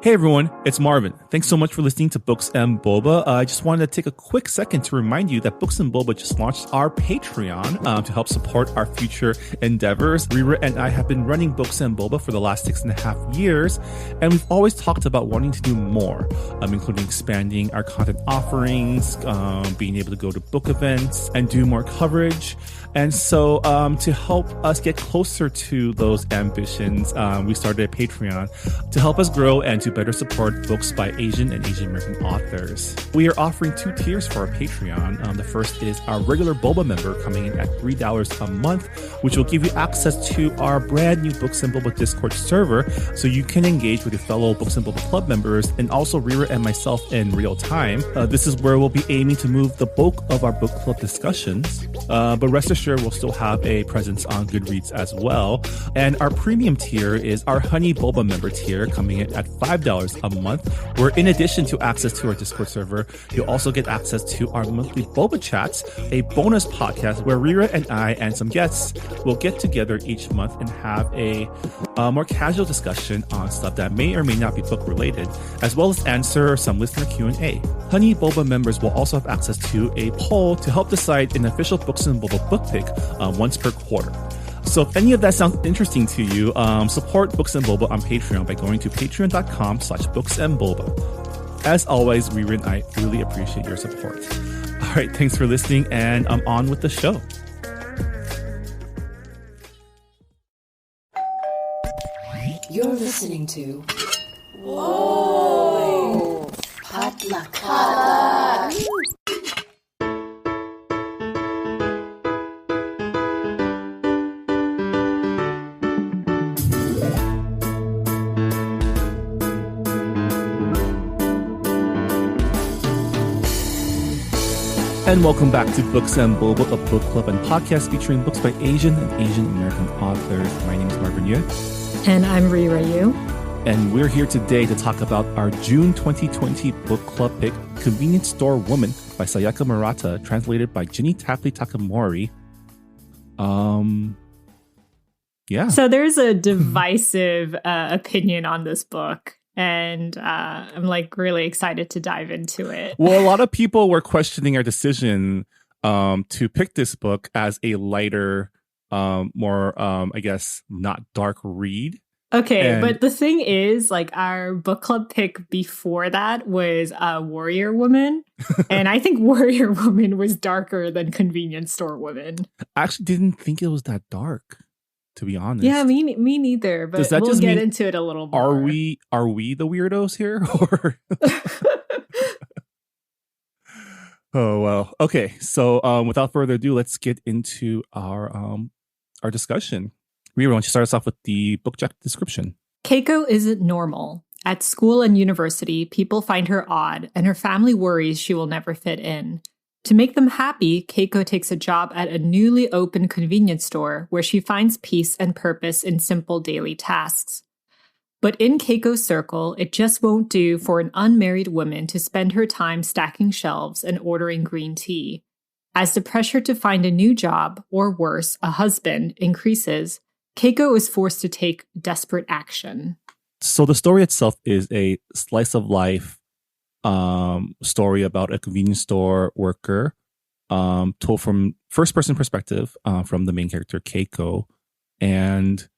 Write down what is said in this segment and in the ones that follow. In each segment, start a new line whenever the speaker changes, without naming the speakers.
Hey everyone, it's Marvin. Thanks so much for listening to Books and Boba. I just wanted to take a quick second to remind you that Books and Boba just launched our Patreon to help support our future endeavors. Rira and I have been running Books and Boba for the last 6.5 years, and we've always talked about wanting to do more, including expanding our content offerings, being able to go to book events and do more coverage. And so to help us get closer to those ambitions, we started a Patreon to help us grow and to better support books by Asian and Asian American authors. We are offering 2 tiers for our Patreon. The first is our regular Boba member coming in at $3 a month, which will give you access to our brand new Books and Boba Discord server so you can engage with your fellow Books and Boba Club members and also Rira and myself in real time. This is where we'll be aiming to move the bulk of our book club discussions, but rest assured we'll still have a presence on Goodreads as well. And our premium tier is our Honey Boba member tier coming in at $5 a month, where in addition to access to our Discord server, you'll also get access to our monthly Boba Chats, a bonus podcast where Rira and I and some guests will get together each month and have a more casual discussion on stuff that may or may not be book related, as well as answer some listener Q&A. Honey Boba members will also have access to a poll to help decide an official Books and Boba book pick once per quarter. So if any of that sounds interesting to you, support Books and Boba on Patreon by going to patreon.com/booksandboba. As always, Rira and I really appreciate your support. All right, thanks for listening, and I'm on with the show.
You're listening to Whoa! Potluck.
And welcome back to Books and Boba, a book club and podcast featuring books by Asian and Asian American authors. My name is Marvin Yue.
And I'm Rira Yu.
And we're here today to talk about our June 2020 book club pick, Convenience Store Woman by Sayaka Murata, translated by Ginny Tapley Takamori. Yeah.
So there's a divisive opinion on this book. And I'm like really excited to dive into it.
Well, a lot of people were questioning our decision to pick this book as a lighter, more, I guess, not dark read.
Okay, but the thing is, like, our book club pick before that was Warrior Woman. And I think Warrior Woman was darker than Convenience Store Woman.
I actually didn't think it was that dark, to be honest.
Yeah, me neither. But we'll get into it a little more.
Are we the weirdos here? Or oh well. Okay. So without further ado, let's get into our discussion. Rira, why don't you start us off with the book description?
Keiko isn't normal. At school and university, people find her odd, and her family worries she will never fit in. To make them happy, Keiko takes a job at a newly opened convenience store where she finds peace and purpose in simple daily tasks. But in Keiko's circle, it just won't do for an unmarried woman to spend her time stacking shelves and ordering green tea. As the pressure to find a new job, or worse, a husband, increases, Keiko is forced to take desperate action.
So the story itself is a slice of life story about a convenience store worker, told from first-person perspective from the main character, Keiko. And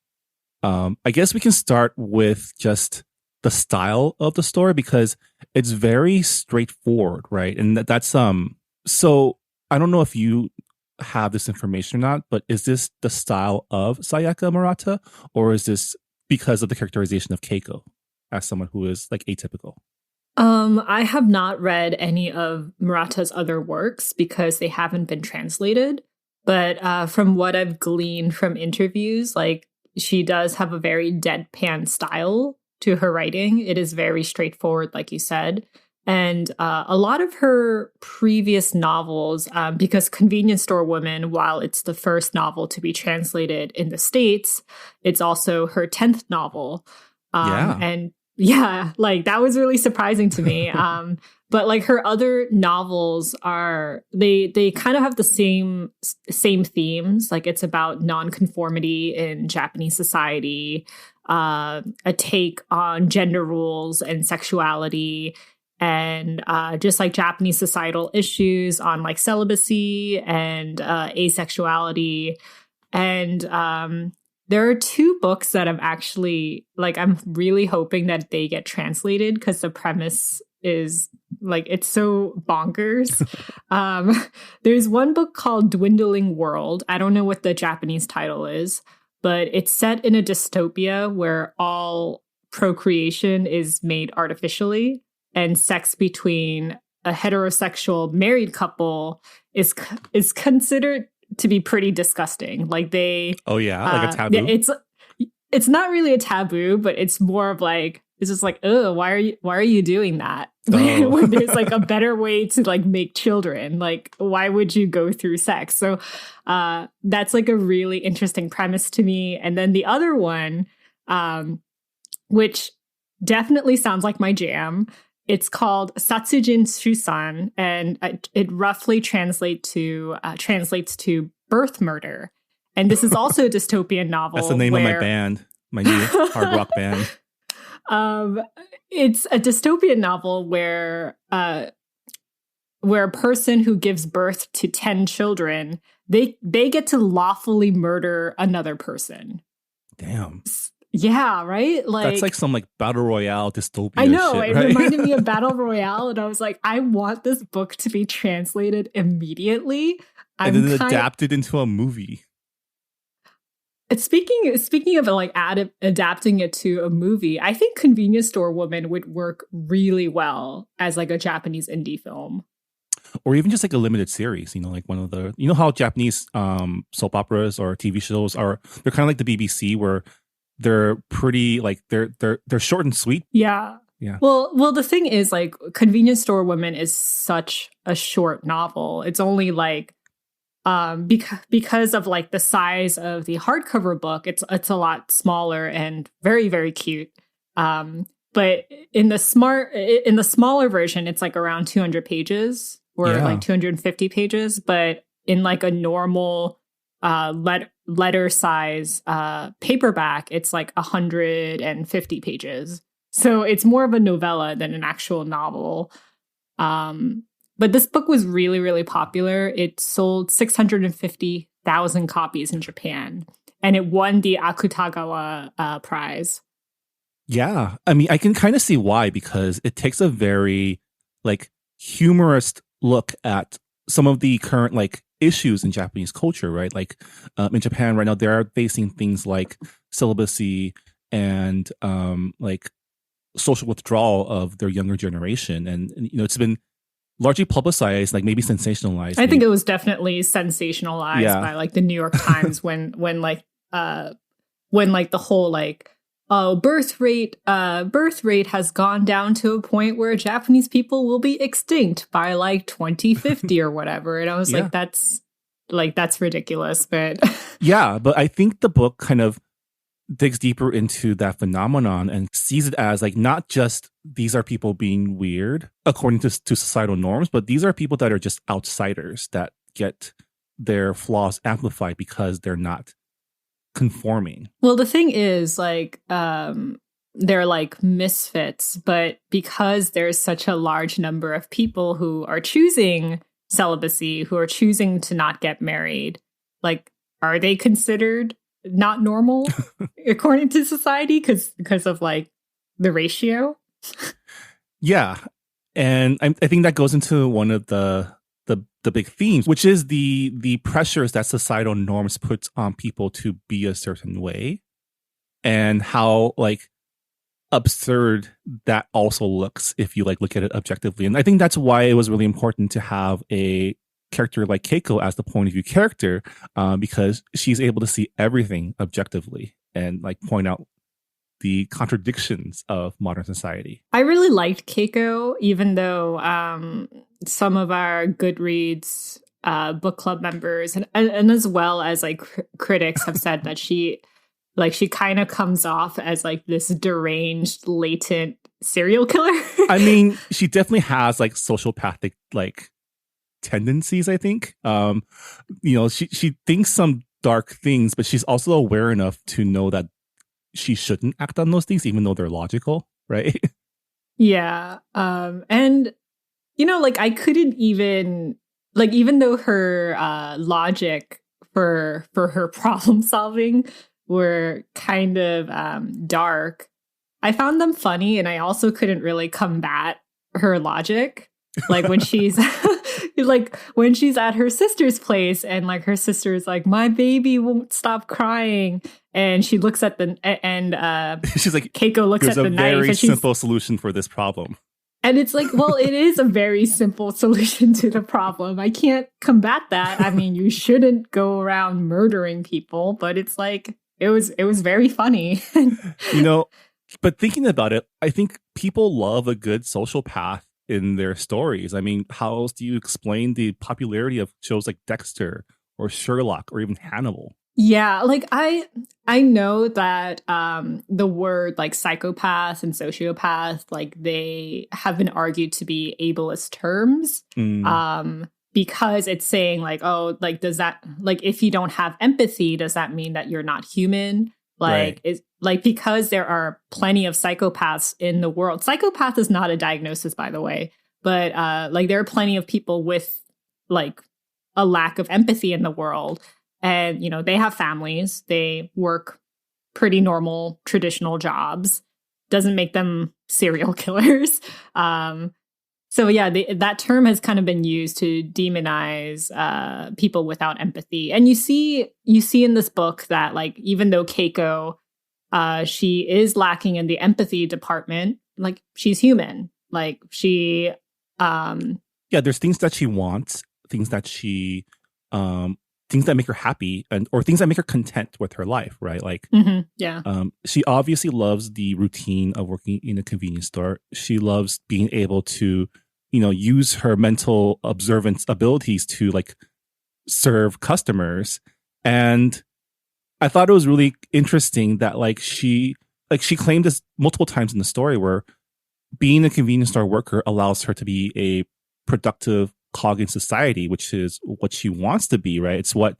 I guess we can start with just the style of the story because it's very straightforward, right? And that's so I don't know if you have this information or not, but is this the style of Sayaka Murata, or is this because of the characterization of Keiko as someone who is like atypical?
I have not read any of Murata's other works because they haven't been translated. But from what I've gleaned from interviews, like she does have a very deadpan style to her writing. It is very straightforward, like you said. And a lot of her previous novels, because Convenience Store Woman, while it's the first novel to be translated in the States, it's also her 10th novel. And yeah, like that was really surprising to me. But like her other novels are, they kind of have the same themes. Like it's about nonconformity in Japanese society. a take on gender roles and sexuality, and just like Japanese societal issues on like celibacy and asexuality. And there are two books that I'm actually like, I'm really hoping that they get translated because the premise is like, it's so bonkers. There's one book called Dwindling World. I don't know what the Japanese title is, but it's set in a dystopia where all procreation is made artificially, and sex between a heterosexual married couple is considered to be pretty disgusting. Like they,
like a taboo.
It's not really a taboo, but it's more of like, it's just like, oh, why are you doing that? When there's like a better way to like make children. Like, why would you go through sex? So that's like a really interesting premise to me. And then the other one, which definitely sounds like my jam, it's called Satsujin Shusan, and it roughly translates to birth murder. And this is also a dystopian novel.
That's the name of my band, my new hard rock band.
It's a dystopian novel where a person who gives birth to 10 children, they get to lawfully murder another person.
Damn.
Yeah, right? Like
that's like some like battle royale dystopia.
I know,
shit,
it
right?
reminded me of Battle Royale, and I was like, I want this book to be translated immediately.
And then adapted into a movie.
Speaking of like adapting it to a movie, I think Convenience Store Woman would work really well as like a Japanese indie film.
Or even just like a limited series, like one of the, how Japanese soap operas or TV shows are, they're kind of like the BBC where they're pretty like they're short and sweet.
Yeah.
Yeah.
Well, the thing is like Convenience Store Woman is such a short novel. It's only like because of like the size of the hardcover book, it's a lot smaller and very, very cute. But in the smaller version, it's like around 200 pages or like 250 pages. But in like a normal letter size paperback, it's like 150 pages. So it's more of a novella than an actual novel. But this book was really, really popular. It sold 650,000 copies in Japan, and it won the Akutagawa prize.
Yeah. I mean, I can kind of see why, because it takes a very like humorous look at some of the current like issues in Japanese culture, right? Like in Japan right now, they're facing things like celibacy and like social withdrawal of their younger generation. And it's been largely publicized, like maybe sensationalized.
I think it was definitely sensationalized by like the New York Times when the whole like, oh, birth rate has gone down to a point where Japanese people will be extinct by like 2050 or whatever. And I was like, that's ridiculous. But
yeah, but I think the book kind of digs deeper into that phenomenon and sees it as like not just these are people being weird according to societal norms, but these are people that are just outsiders that get their flaws amplified because they're not conforming.
Well, the thing is like they're like misfits, but because there's such a large number of people who are choosing celibacy, who are choosing to not get married, like are they considered not normal according to society because of like the ratio?
Yeah. And I think that goes into one of the big themes, which is the pressures that societal norms puts on people to be a certain way, and how like absurd that also looks if you like look at it objectively. And I think that's why it was really important to have a character like Keiko as the point of view character, because she's able to see everything objectively and like point out the contradictions of modern society.
I really liked Keiko, even though some of our Goodreads book club members and as well as like critics have said that she kind of comes off as like this deranged, latent serial killer.
I mean, she definitely has like sociopathic like tendencies, I think. She thinks some dark things, but she's also aware enough to know that she shouldn't act on those things, even though they're logical, right?
Yeah. And, like I couldn't even, like, even though her logic for her problem solving were kind of dark, I found them funny, and I also couldn't really combat her logic. Like when she's like when she's at her sister's place, and like her sister is like, my baby won't stop crying, and she looks at the
She's like,
Keiko looks at the knife,
very
and she's
simple solution for this problem.
and it's like, well, it is a very simple solution to the problem. I can't combat that. I mean, you shouldn't go around murdering people, but it's like it was very funny.
But thinking about it, I think people love a good social path in their stories. I mean, how else do you explain the popularity of shows like Dexter or Sherlock or even Hannibal?
Yeah, like I know that the word like psychopath and sociopath, like they have been argued to be ableist terms. Because it's saying like, oh, like does that, like if you don't have empathy, does that mean that you're not human? Like
Right.
is like, because there are plenty of psychopaths in the world. Psychopath is not a diagnosis, by the way, but like there are plenty of people with like a lack of empathy in the world. And, they have families, they work pretty normal, traditional jobs. Doesn't make them serial killers. So yeah, that term has kind of been used to demonize people without empathy. And you see in this book that like, even though Keiko, she is lacking in the empathy department, like she's human. Like she,
Yeah, there's things that she wants, things that she, things that make her happy, or things that make her content with her life, right? Like,
yeah,
she obviously loves the routine of working in a convenience store. She loves being able to, use her mental observance abilities to like serve customers. And I thought it was really interesting that she claimed this multiple times in the story, where being a convenience store worker allows her to be a productive cog in society, which is what she wants to be, right? It's what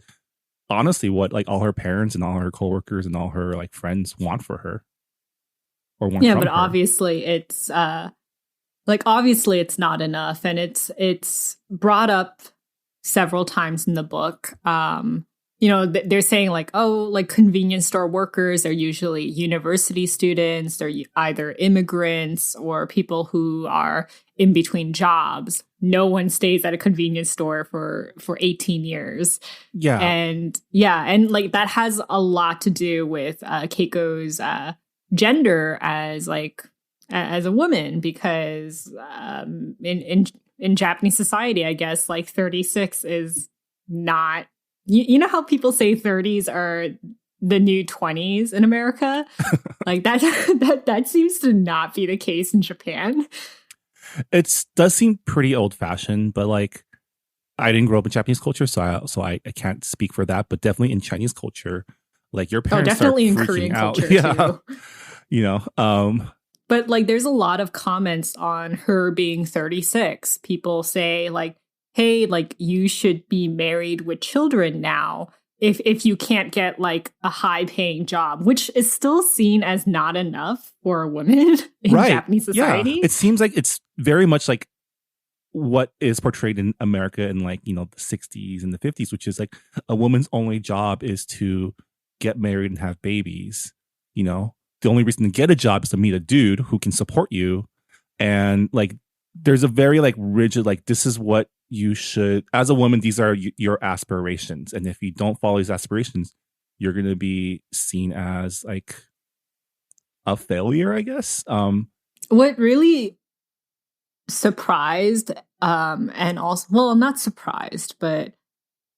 like all her parents and all her coworkers and all her like friends want for her, or want from
but
her.
obviously it's obviously it's not enough, and it's brought up several times in the book. They're saying like, oh, like convenience store workers are usually university students. They're either immigrants or people who are in between jobs. No one stays at a convenience store for 18 years.
Yeah.
And like that has a lot to do with Keiko's gender as a woman, because in Japanese society, I guess like 36 is not. You know how people say 30s are the new 20s in America? Like that seems to not be the case in Japan.
It does seem pretty old fashioned, but like I didn't grow up in Japanese culture, so I can't speak for that. But definitely in Chinese culture, like your parents
definitely
start
in
freaking
Korean
out.
culture
Yeah,
too. But like there's a lot of comments on her being 36. People say like, hey, like you should be married with children now if you can't get like a high paying job, which is still seen as not enough for a woman in Japanese society.
Yeah. It seems like it's very much like what is portrayed in America in like, the 60s and the 50s, which is like a woman's only job is to get married and have babies. The only reason to get a job is to meet a dude who can support you. And like there's a very like rigid, like this is what you should, as a woman, these are your aspirations, and if you don't follow these aspirations, you're going to be seen as like a failure, I guess.
What really surprised, and also, well, not surprised, but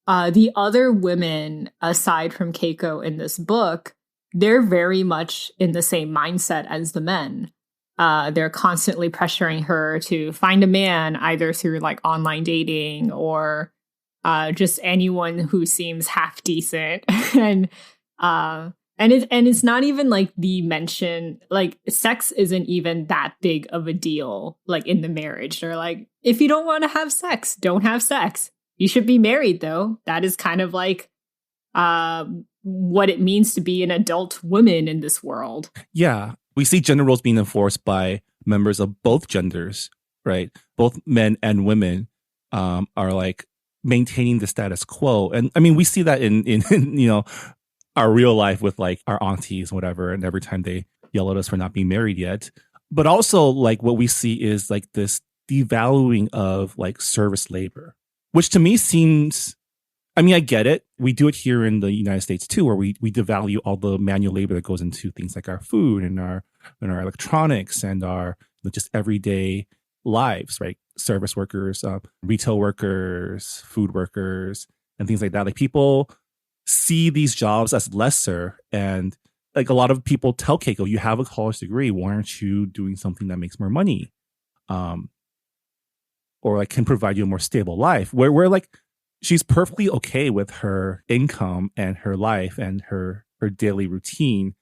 the other women aside from Keiko in this book, they're very much in the same mindset as the men. They're constantly pressuring her to find a man, either through like online dating or just anyone who seems half decent. and it's not even like the mention, like sex isn't even that big of a deal. Like in the marriage, they're like, if you don't want to have sex, don't have sex. You should be married though. That is kind of like what it means to be an adult woman in this world.
Yeah. We see gender roles being enforced by members of both genders, right? Both men and women are like maintaining the status quo. And I mean, we see that in you know, our real life with like our aunties, whatever, and every time they yell at us for not being married yet. But also like what we see is like this devaluing of like service labor, which to me seems, I mean, I get it. We do it here in the United States too, where we devalue all the manual labor that goes into things like our food and our electronics and our just everyday lives, right? Service workers, retail workers, food workers, and things like that. Like people see these jobs as lesser, and like a lot of people tell Keiko, "You have a college degree. Why aren't you doing something that makes more money, or like can provide you a more stable life?" Where like she's perfectly okay with her income and her life and her daily routine,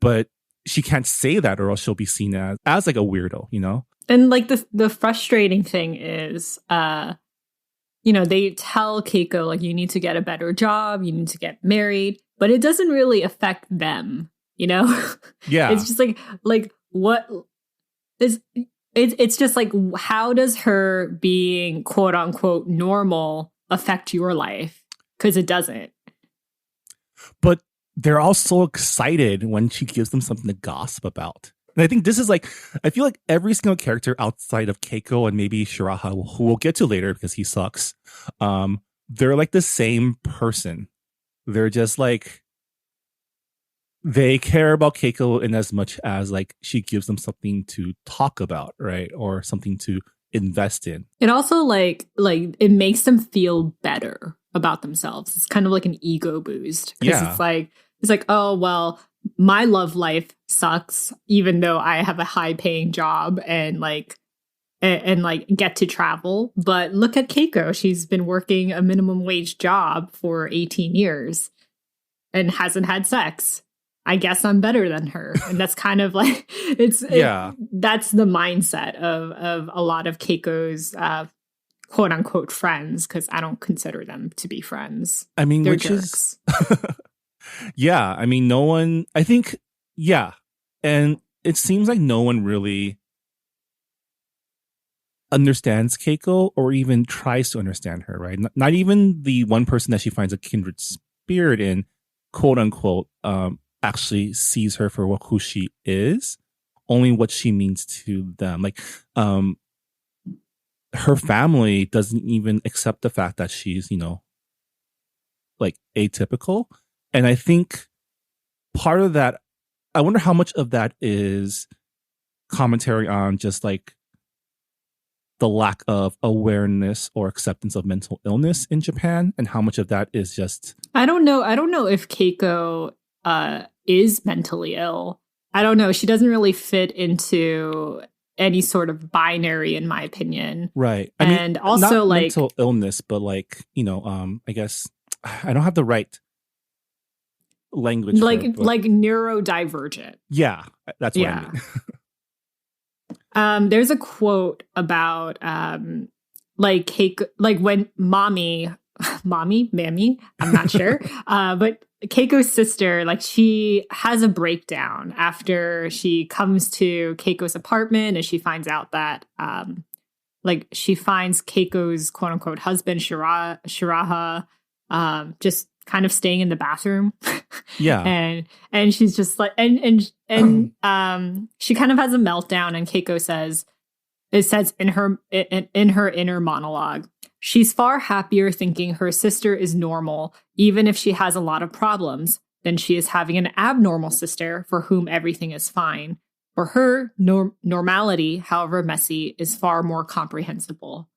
but she can't say that or else she'll be seen as like a weirdo, you know?
And like the frustrating thing is, you know, they tell Keiko like you need to get a better job, you need to get married, but it doesn't really affect them, you know?
Yeah.
It's just like what is it's just like, how does her being quote unquote normal affect your life? Because it doesn't.
But they're all so excited when she gives them something to gossip about. And I think this is like, I feel like every single character outside of Keiko and maybe Shiraha, who we'll get to later because he sucks, they're like the same person. They're just like, they care about Keiko in as much as like she gives them something to talk about, right? Or something to invest in.
It also like it makes them feel better about themselves. It's kind of like an ego boost.
Yeah.
It's like, oh, well, my love life sucks, even though I have a high paying job and like get to travel. But look at Keiko. She's been working a minimum wage job for 18 years and hasn't had sex. I guess I'm better than her. And that's kind of like, that's the mindset of a lot of Keiko's quote unquote friends, because I don't consider them to be friends.
I mean,
they're
which
jerks.
is, yeah, I mean, no one, I think, yeah. And it seems like no one really understands Keiko or even tries to understand her, right? Not even the one person that she finds a kindred spirit in, quote unquote, actually sees her for who she is, only what she means to them. Like, her family doesn't even accept the fact that she's, you know, like atypical. And I think part of that, I wonder how much of that is commentary on just like the lack of awareness or acceptance of mental illness in Japan, and how much of that is just,
I don't know if Keiko is mentally ill. I don't know. She doesn't really fit into any sort of binary, in my opinion.
Right.
And
mean,
also
not
like
mental illness, but like, you know, I guess I don't have the right language
like
for it,
like neurodivergent.
Yeah, that's what I
mean. There's a quote about like Keiko, like when mammy, I'm not sure, but Keiko's sister, like she has a breakdown after she comes to Keiko's apartment and she finds out that like she finds Keiko's quote unquote husband Shiraha just kind of staying in the bathroom.
Yeah.
and she's just like and she kind of has a meltdown, and Keiko says in her inner monologue, she's far happier thinking her sister is normal, even if she has a lot of problems, than she is having an abnormal sister for whom everything is fine. For her, normality, however messy, is far more comprehensible.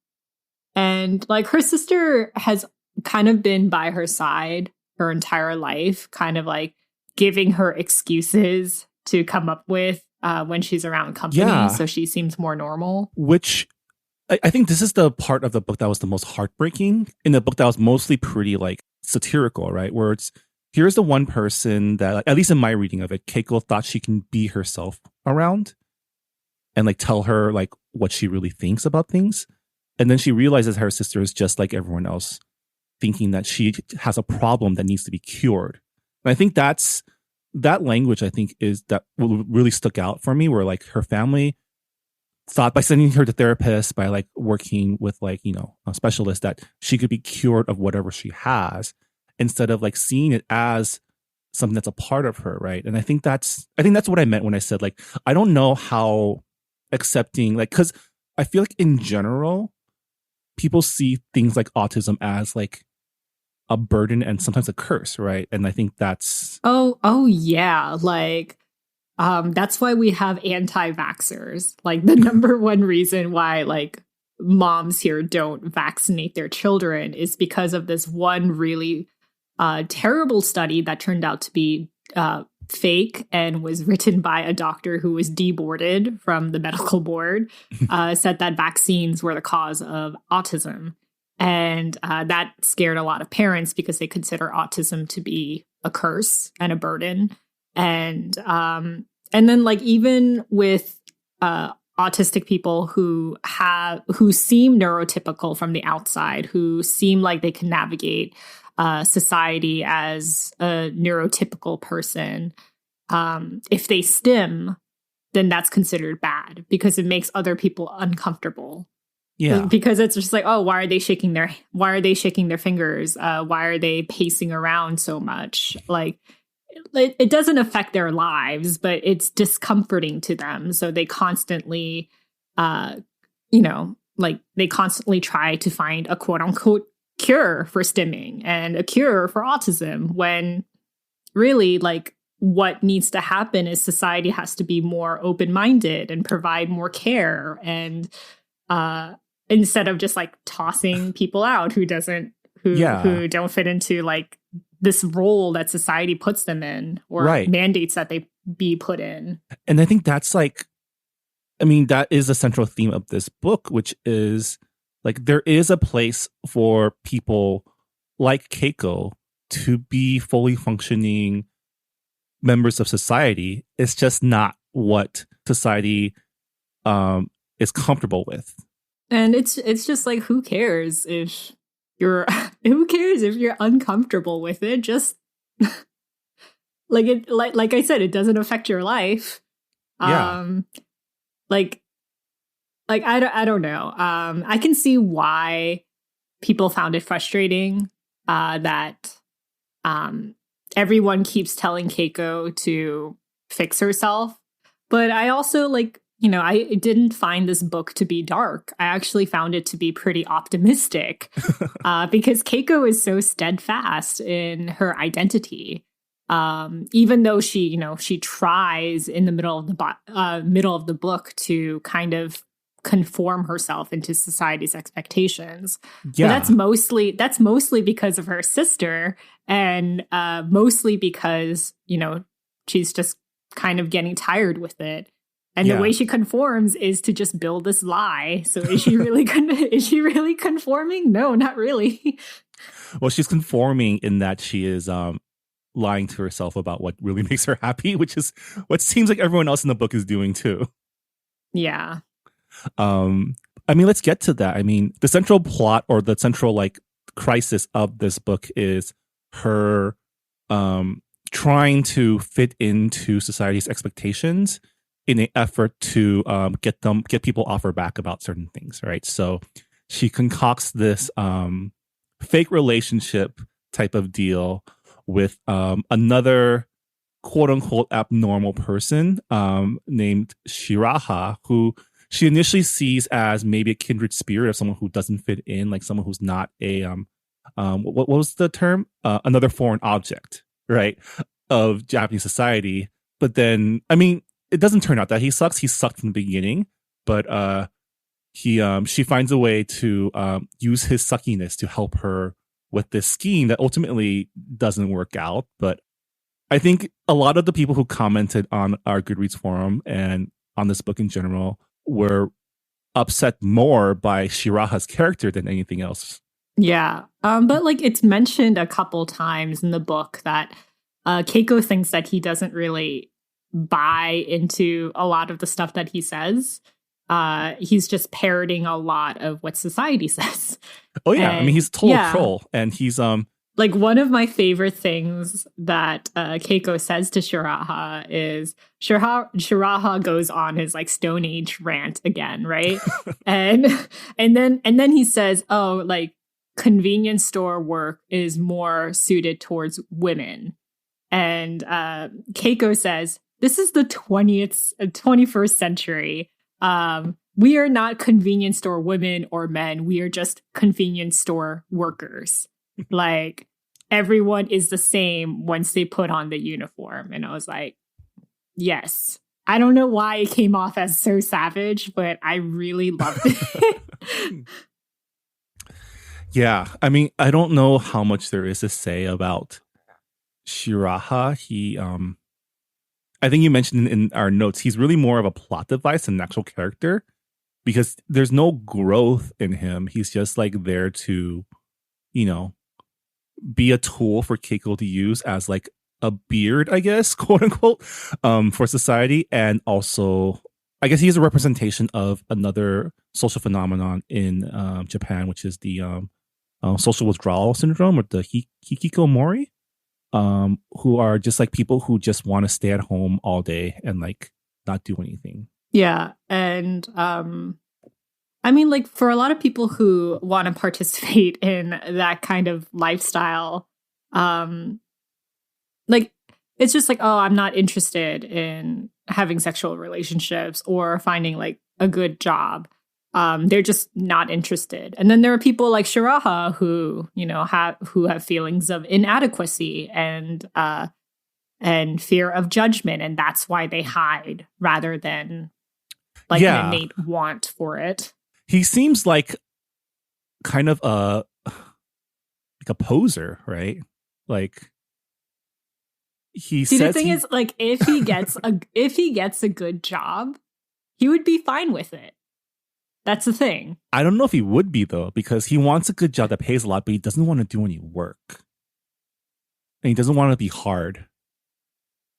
And like her sister has kind of been by her side her entire life, kind of like giving her excuses to come up with when she's around company.
Yeah.
So she seems more normal.
Which I think this is the part of the book that was the most heartbreaking, in the book that was mostly pretty like satirical, right? Where it's, here's the one person that, like, at least in my reading of it, Keiko thought she can be herself around and like tell her like what she really thinks about things. And then she realizes her sister is just like everyone else, thinking that she has a problem that needs to be cured. And I think that language, I think, is that really stuck out for me, where like her family thought by sending her to therapists, by like working with like, a specialist, that she could be cured of whatever she has, instead of like seeing it as something that's a part of her. Right. And I think that's what I meant when I said, like, I don't know how accepting, like, because I feel like in general, people see things like autism as like a burden and sometimes a curse. Right. And I think that's.
Oh yeah. Like, that's why we have anti-vaxxers. Like the number one reason why like moms here don't vaccinate their children is because of this one really terrible study that turned out to be fake and was written by a doctor who was deboarded from the medical board, said that vaccines were the cause of autism. And that scared a lot of parents because they consider autism to be a curse and a burden. And then like even with autistic people who seem neurotypical from the outside, who seem like they can navigate society as a neurotypical person, if they stim, then that's considered bad because it makes other people uncomfortable.
Yeah.
Because it's just like, oh, why are they shaking their fingers? Why are they pacing around so much? Like, it doesn't affect their lives, but it's discomforting to them. So they constantly, they constantly try to find a quote unquote cure for stimming and a cure for autism, when really, like, what needs to happen is society has to be more open-minded and provide more care, and instead of just like tossing people out who don't fit into like this role that society puts them in, or mandates that they be put in.
And I think that's like, I mean, that is a central theme of this book, which is like, there is a place for people like Keiko to be fully functioning members of society. It's just not what society is comfortable with.
And it's just like, who cares if you're uncomfortable with it? Just like I said, it doesn't affect your life.
Yeah.
I don't know. I can see why people found it frustrating that everyone keeps telling Keiko to fix herself. But I also I didn't find this book to be dark. I actually found it to be pretty optimistic because Keiko is so steadfast in her identity. Even though she tries in the middle of the book to kind of conform herself into society's expectations.
Yeah.
But that's mostly because of her sister, and mostly because, she's just kind of getting tired with it. And the way she conforms is to just build this lie. So is she really conforming? No, not really.
Well, she's conforming in that she is lying to herself about what really makes her happy, which is what seems like everyone else in the book is doing too.
Yeah.
I mean, let's get to that. I mean, the central plot, or the central like crisis of this book, is her trying to fit into society's expectations in an effort to get people off her back about certain things, right? So she concocts this fake relationship type of deal with another quote unquote abnormal person named Shiraha, who she initially sees as maybe a kindred spirit of someone who doesn't fit in, like someone who's not a what was the term? Another foreign object, right, of Japanese society. But then, I mean, it doesn't turn out that he sucks. He sucked from the beginning, but she finds a way to use his suckiness to help her with this scheme that ultimately doesn't work out. But I think a lot of the people who commented on our Goodreads forum and on this book in general were upset more by Shiraha's character than anything else.
Yeah. But like, it's mentioned a couple times in the book that Keiko thinks that he doesn't really buy into a lot of the stuff that he says. He's just parroting a lot of what society says.
Oh yeah, I mean, he's a total troll, and he's
like one of my things that Keiko says to Shiraha is Shiraha goes on his like Stone Age rant again, right? and then he says, "Oh, like convenience store work is more suited towards women." And Keiko says, "This is the 21st century. We are not convenience store women or men. We are just convenience store workers." Like everyone is the same once they put on the uniform. And I was like, yes. I don't know why it came off as so savage, but I really loved it.
Yeah. I mean, I don't know how much there is to say about Shiraha. I think you mentioned in our notes, he's really more of a plot device than an actual character because there's no growth in him. He's just like there to, be a tool for Keiko to use as like a beard, I guess, quote unquote, for society. And also, I guess he's a representation of another social phenomenon in Japan, which is the social withdrawal syndrome or the hikikomori, who are just like people who just want to stay at home all day and like not do anything.
Yeah. And I mean, like for a lot of people who want to participate in that kind of lifestyle, like it's just like, oh, I'm not interested in having sexual relationships or finding like a good job. They're just not interested. And then there are people like Shiraha who, have feelings of inadequacy and fear of judgment, and that's why they hide rather than like an innate want for it.
He seems like kind of a poser, right? Like he
See, the thing is, like, if he gets a good job, he would be fine with it. That's the thing.
I don't know if he would be though, because he wants a good job that pays a lot, but he doesn't want to do any work, and he doesn't want to be hard.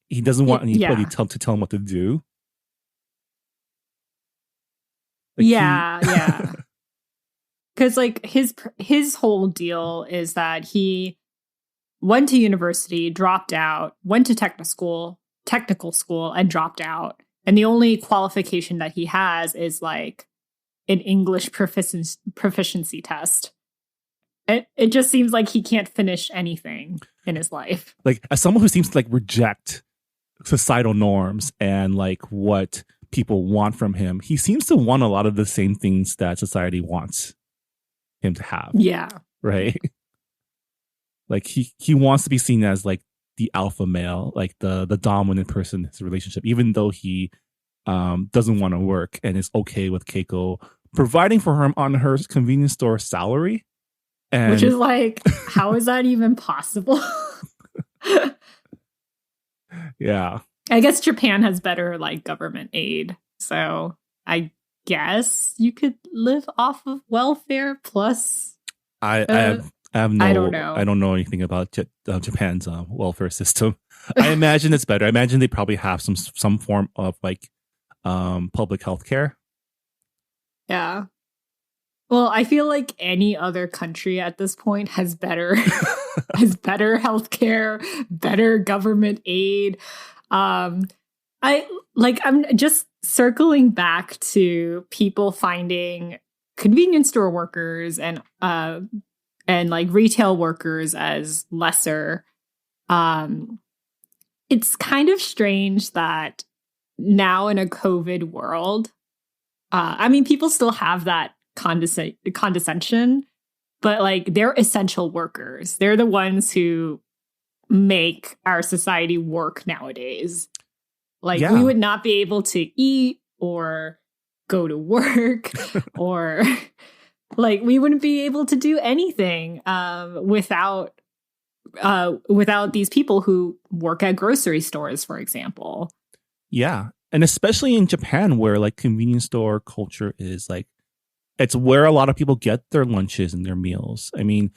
He doesn't want anybody to tell him what to do. Like
yeah. Because like his whole deal is that he went to university, dropped out, went to technical school, and dropped out. And the only qualification that he has is like an English proficiency test. It just seems like he can't finish anything in his life.
Like as someone who seems to like reject societal norms and like what people want from him, he seems to want a lot of the same things that society wants him to have.
Yeah.
Right? Like he wants to be seen as like the alpha male, like the dominant person in his relationship, even though he doesn't want to work and is okay with Keiko providing for him on her convenience store salary. And
which is like, how is that even possible?
Yeah.
I guess Japan has better like government aid. So I guess you could live off of welfare plus.
I don't know. I don't know anything about Japan's welfare system. I imagine it's better. I imagine they probably have some form of like public health care.
Yeah. Well, I feel like any other country at this point has better healthcare, better government aid. I'm just circling back to people finding convenience store workers and like retail workers as lesser. It's kind of strange that now in a COVID world, I mean, people still have that condescension, but like they're essential workers. They're the ones who make our society work nowadays. Like we would not be able to eat or go to work or like we wouldn't be able to do anything without these people who work at grocery stores, for example.
Yeah. And especially in Japan, where like convenience store culture is like, it's where a lot of people get their lunches and their meals. I mean,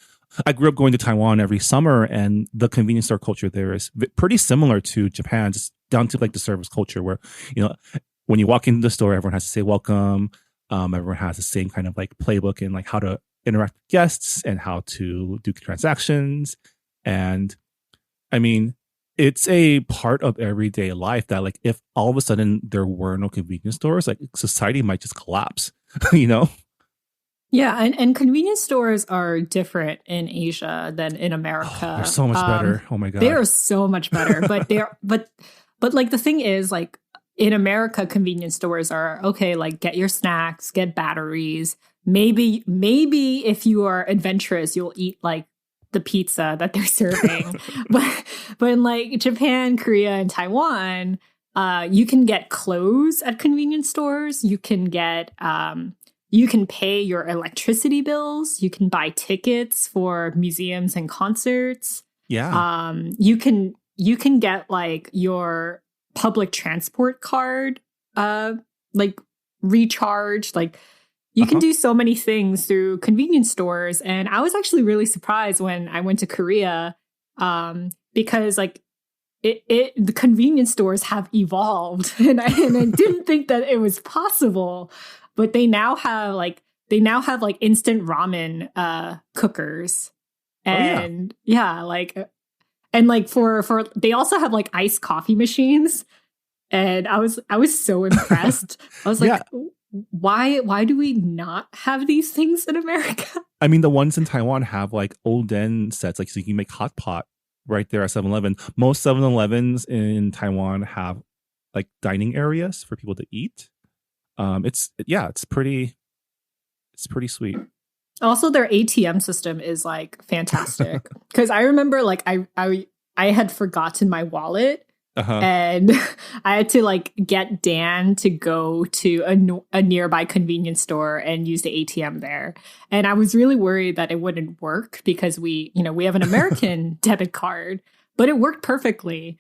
I grew up going to Taiwan every summer, and the convenience store culture there is pretty similar to Japan, just down to like the service culture where, when you walk into the store, everyone has to say welcome. Everyone has the same kind of like playbook and like how to interact with guests and how to do transactions. And I mean, it's a part of everyday life that like if all of a sudden there were no convenience stores, like society might just collapse, you know?
Yeah, and convenience stores are different in Asia than in
Oh, they're
America.
so much better. Oh my
They
God.
are so much better, but but like the thing is like in America, convenience stores are okay, like get your snacks, get batteries. Maybe if you are adventurous, you'll eat like the pizza that they're serving. but in like Japan, Korea, and Taiwan, you can get clothes at convenience stores. You can pay your electricity bills. You can buy tickets for museums and concerts.
Yeah.
You can get like your public transport card like recharged. Like you can do so many things through convenience stores. And I was actually really surprised when I went to Korea because like the convenience stores have evolved and I didn't think that it was possible, but they now have like instant ramen cookers and and like for they also have like iced coffee machines, and I was so impressed. I was like, why do we not have these things in America?
I mean, the ones in Taiwan have like oden sets, like so you can make hot pot right there at 7-Eleven. Most 7-Elevens in Taiwan have like dining areas for people to eat. It's pretty sweet.
Also, their ATM system is like fantastic because I remember like I had forgotten my wallet. And I had to like get Dan to go to a nearby convenience store and use the ATM there. And I was really worried that it wouldn't work because we have an American debit card, but it worked perfectly.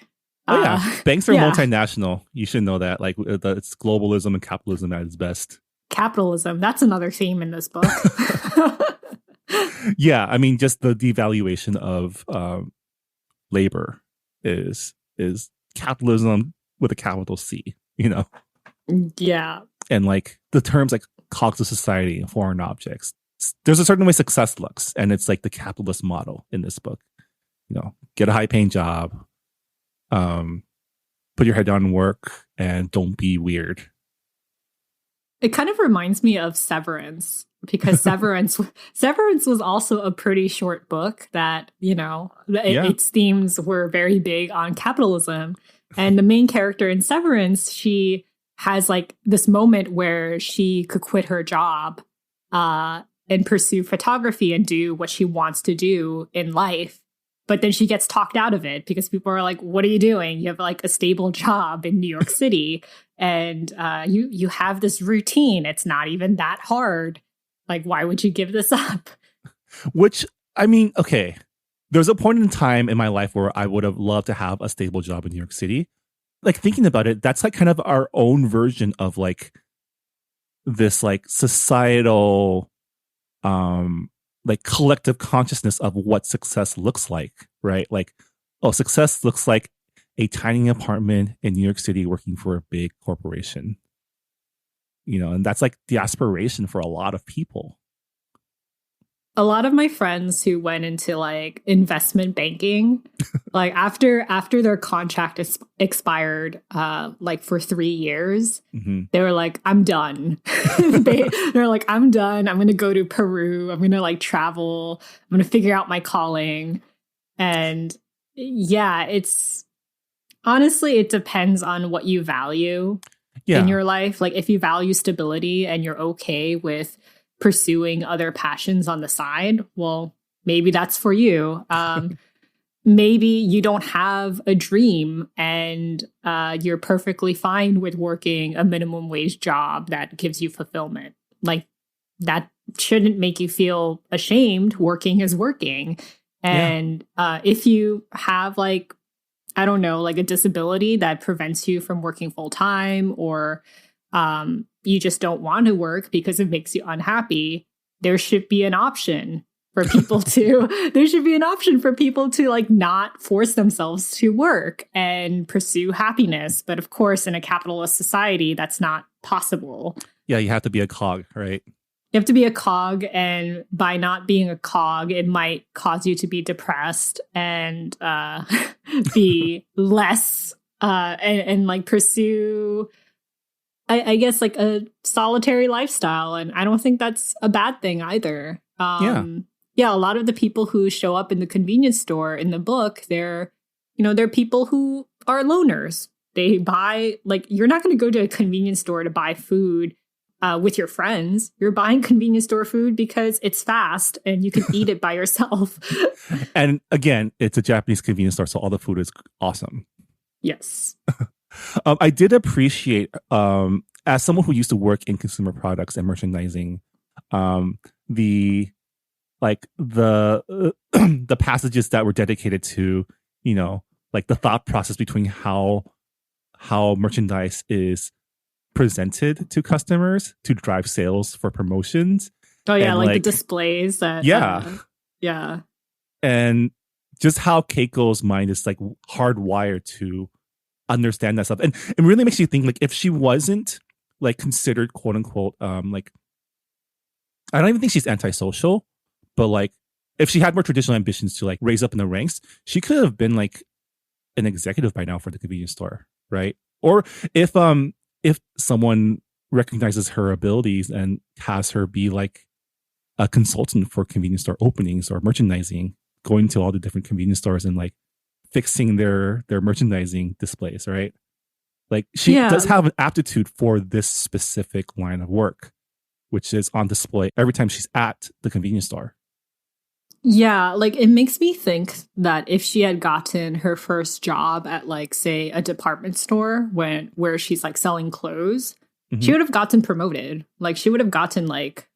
Oh yeah, banks are multinational. You should know that. Like it's globalism and capitalism at its best.
Capitalism. That's another theme in this book.
Yeah, I mean, just the devaluation of labor is capitalism with a capital C, you know?
Yeah.
And like the terms like cogs of society and foreign objects, there's a certain way success looks, and it's like the capitalist model in this book. You know, get a high paying job, put your head down and work, and don't be weird.
It kind of reminds me of Severance, because Severance was also a pretty short book that, its themes were very big on capitalism. And the main character in Severance, she has like this moment where she could quit her job and pursue photography and do what she wants to do in life. But then she gets talked out of it because people are like, what are you doing? You have like a stable job in New York City and you have this routine. It's not even that hard. Like, why would you give this up?
Which, I mean, okay. There's a point in time in my life where I would have loved to have a stable job in New York City. Like thinking about it, that's like kind of our own version of like this like societal like collective consciousness of what success looks like, right? Like, oh, success looks like a tiny apartment in New York City working for a big corporation. And that's like the aspiration for a lot of people.
A lot of my friends who went into like investment banking, like after their contract expired, like for 3 years, they were like, I'm done. They're like, I'm done. I'm going to go to Peru. I'm going to like travel. I'm going to figure out my calling. And yeah, it's honestly, it depends on what you value in your life. Like if you value stability and you're okay with pursuing other passions on the side, well, maybe that's for you. Maybe you don't have a dream and you're perfectly fine with working a minimum wage job that gives you fulfillment. Like that shouldn't make you feel ashamed. Working is working. And if you have like, I don't know, like a disability that prevents you from working full time, or you just don't want to work because it makes you unhappy, there should be an option for people to like not force themselves to work and pursue happiness. But of course, in a capitalist society, that's not possible.
Yeah, you have to be a cog, right?
You have to be a cog, and by not being a cog, it might cause you to be depressed and be less and like pursue, I guess, like a solitary lifestyle. And I don't think that's a bad thing either. Yeah, a lot of the people who show up in the convenience store in the book, they're people who are loners. They buy, like, you're not going to go to a convenience store to buy food with your friends. You're buying convenience store food because it's fast and you can eat it by yourself.
And again, it's a Japanese convenience store, so all the food is awesome.
Yes.
I did appreciate, as someone who used to work in consumer products and merchandising, the the passages that were dedicated to, like the thought process between how merchandise is presented to customers to drive sales for promotions.
Oh yeah, like the displays that yeah.
And just how Keiko's mind is like hardwired to understand that stuff. And it really makes you think, like, if she wasn't like considered quote unquote like, I don't even think she's antisocial, but like if she had more traditional ambitions to like raise up in the ranks, she could have been like an executive by now for the convenience store, right? Or if someone recognizes her abilities and has her be like a consultant for convenience store openings or merchandising, going to all the different convenience stores and like fixing their merchandising displays, right? Like she does have an aptitude for this specific line of work, which is on display every time she's at the convenience store.
Yeah, like it makes me think that if she had gotten her first job at, like, say, a department store where she's like selling clothes, she would have gotten promoted. Like she would have gotten like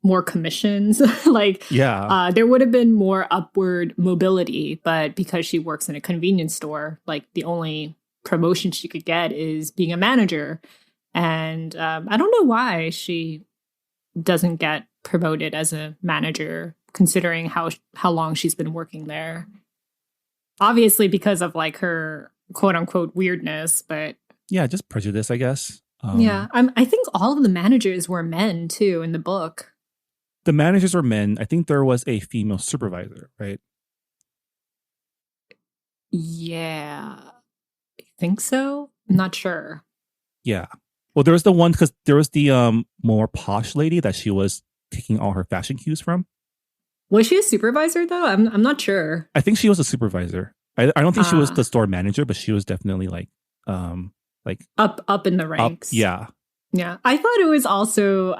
more commissions. Like there would have been more upward mobility. But because she works in a convenience store, like the only promotion she could get is being a manager. And I don't know why she doesn't get promoted as a manager, considering how long she's been working there. Obviously because of like her quote unquote weirdness, but
yeah, just prejudice, I guess.
I think all of the managers were men too in the book.
The managers were men. I think there was a female supervisor, right?
Yeah, I think so. I'm not sure.
Yeah. Well, there was the one, because there was the more posh lady that she was taking all her fashion cues from.
Was she a supervisor though? I'm not sure.
I think she was a supervisor. I don't think she was the store manager, but she was definitely like up
in the ranks.
Yeah.
I thought it was also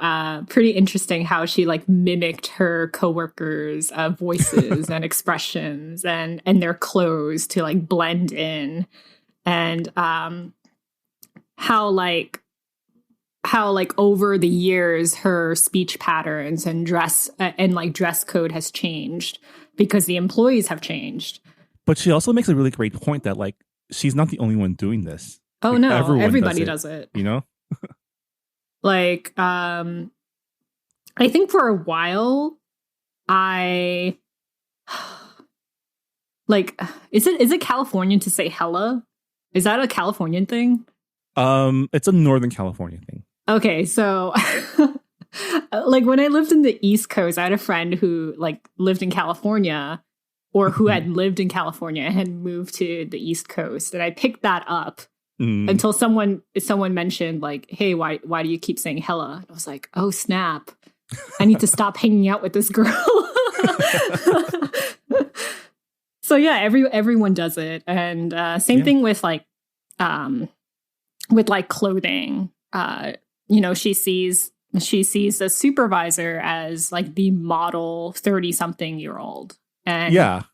pretty interesting how she like mimicked her coworkers' voices and expressions and their clothes to like blend in, and how over the years her speech patterns and dress code has changed because the employees have changed.
But she also makes a really great point that like she's not the only one doing this.
Oh, like, no, everybody does it.
You know?
Like, I think for a while, is it Californian to say hella? Is that a Californian thing?
It's a Northern California thing.
Okay, so like when I lived in the East Coast, I had a friend who like lived in California, or who had lived in California and had moved to the East Coast, and I picked that up until someone mentioned like, "Hey, why do you keep saying hella?" And I was like, "Oh snap! I need to stop hanging out with this girl." So yeah, everyone does it, and same thing with like clothing. She sees the supervisor as like the model 30-something-year-old. And